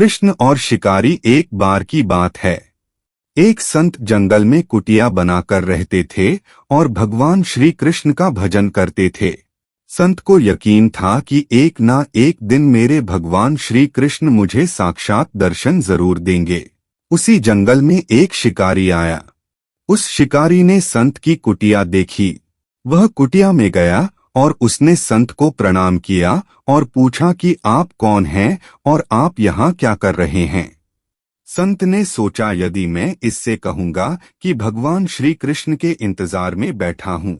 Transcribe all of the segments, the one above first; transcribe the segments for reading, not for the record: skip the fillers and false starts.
कृष्ण और शिकारी। एक बार की बात है, एक संत जंगल में कुटिया बनाकर रहते थे और भगवान श्री कृष्ण का भजन करते थे। संत को यकीन था कि एक ना एक दिन मेरे भगवान श्री कृष्ण मुझे साक्षात दर्शन जरूर देंगे। उसी जंगल में एक शिकारी आया। उस शिकारी ने संत की कुटिया देखी। वह कुटिया में गया और उसने संत को प्रणाम किया और पूछा कि आप कौन हैं और आप यहाँ क्या कर रहे हैं। संत ने सोचा, यदि मैं इससे कहूंगा कि भगवान श्री कृष्ण के इंतजार में बैठा हूँ,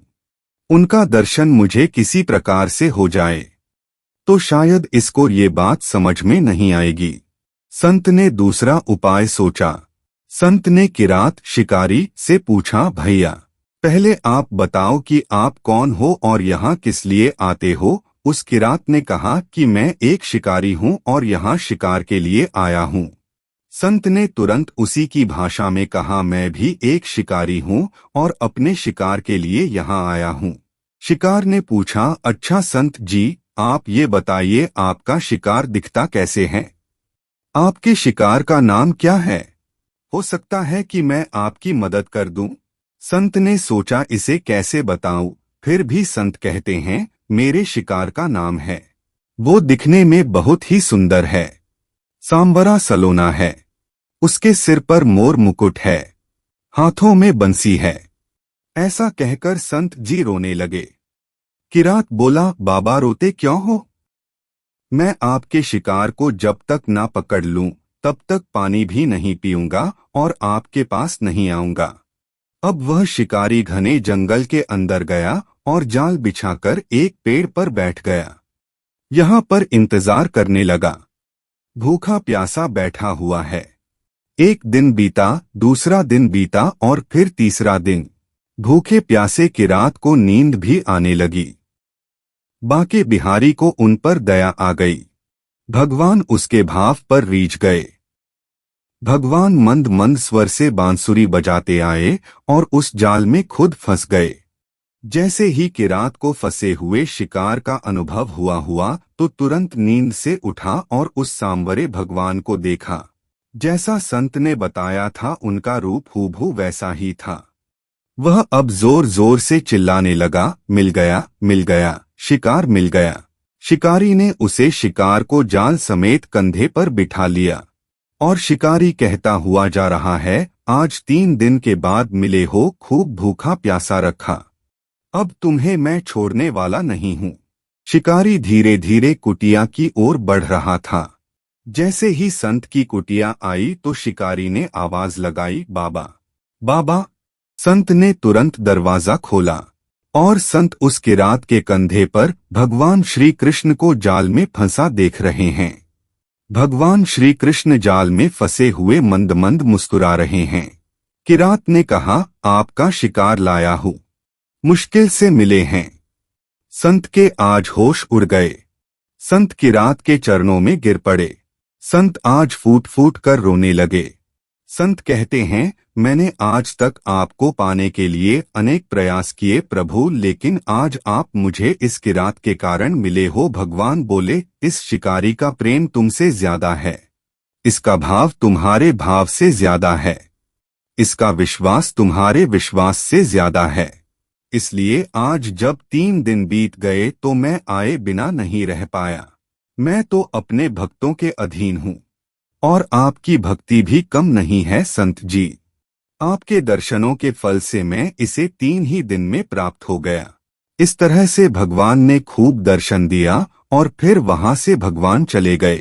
उनका दर्शन मुझे किसी प्रकार से हो जाए, तो शायद इसको ये बात समझ में नहीं आएगी। संत ने दूसरा उपाय सोचा। संत ने किरात शिकारी से पूछा, भैया पहले आप बताओ कि आप कौन हो और यहाँ किस लिए आते हो। उस किरात ने कहा कि मैं एक शिकारी हूँ और यहाँ शिकार के लिए आया हूँ। संत ने तुरंत उसी की भाषा में कहा, मैं भी एक शिकारी हूँ और अपने शिकार के लिए यहाँ आया हूँ। शिकार ने पूछा, अच्छा संत जी, आप ये बताइए आपका शिकार दिखता कैसे है? आपके शिकार का नाम क्या है? हो सकता है कि मैं आपकी मदद कर दूं। संत ने सोचा, इसे कैसे बताऊं। फिर भी संत कहते हैं, मेरे शिकार का नाम है। वो दिखने में बहुत ही सुंदर है, सांवरा सलोना है। उसके सिर पर मोर मुकुट है, हाथों में बंसी है। ऐसा कहकर संत जी रोने लगे। किरात बोला, बाबा रोते क्यों हो? मैं आपके शिकार को जब तक ना पकड़ लूं तब तक पानी भी नहीं पीऊंगा और आपके पास नहीं आऊंगा। अब वह शिकारी घने जंगल के अंदर गया और जाल बिछाकर एक पेड़ पर बैठ गया। यहाँ पर इंतजार करने लगा। भूखा प्यासा बैठा हुआ है। एक दिन बीता, दूसरा दिन बीता और फिर तीसरा दिन। भूखे प्यासे किरात को नींद भी आने लगी। बांके बिहारी को उन पर दया आ गई। भगवान उसके भाव पर रीझ गए। भगवान मंद मंद स्वर से बांसुरी बजाते आए और उस जाल में खुद फंस गए। जैसे ही किरात को फंसे हुए शिकार का अनुभव हुआ तो तुरंत नींद से उठा और उस सांवरे भगवान को देखा। जैसा संत ने बताया था, उनका रूप हूबहू वैसा ही था। वह अब जोर जोर से चिल्लाने लगा, मिल गया, मिल गया, शिकार मिल गया। शिकारी ने उसे शिकार को जाल समेत कंधे पर बिठा लिया और शिकारी कहता हुआ जा रहा है, आज 3 दिन के बाद मिले हो, खूब भूखा प्यासा रखा। अब तुम्हें मैं छोड़ने वाला नहीं हूँ। शिकारी धीरे धीरे कुटिया की ओर बढ़ रहा था। जैसे ही संत की कुटिया आई तो शिकारी ने आवाज लगाई, बाबा, बाबा। संत ने तुरंत दरवाजा खोला और संत उस किरात के कंधे पर भगवान श्री कृष्ण को जाल में फंसा देख रहे हैं। भगवान श्री कृष्ण जाल में फंसे हुए मंद मंद मुस्कुरा रहे हैं। किरात ने कहा, आपका शिकार लाया हूँ, मुश्किल से मिले हैं। संत के आज होश उड़ गए। संत किरात के चरणों में गिर पड़े। संत आज फूट फूट कर रोने लगे। संत कहते हैं, मैंने आज तक आपको पाने के लिए अनेक प्रयास किए प्रभु, लेकिन आज आप मुझे इस किरात के कारण मिले हो। भगवान बोले, इस शिकारी का प्रेम तुमसे ज्यादा है, इसका भाव तुम्हारे भाव से ज्यादा है, इसका विश्वास तुम्हारे विश्वास से ज्यादा है। इसलिए आज जब 3 दिन बीत गए तो मैं आए बिना नहीं रह पाया। मैं तो अपने भक्तों के अधीन हूँ और आपकी भक्ति भी कम नहीं है संत जी। आपके दर्शनों के फल से मैं इसे 3 ही दिन में प्राप्त हो गया। इस तरह से भगवान ने खूब दर्शन दिया और फिर वहां से भगवान चले गए।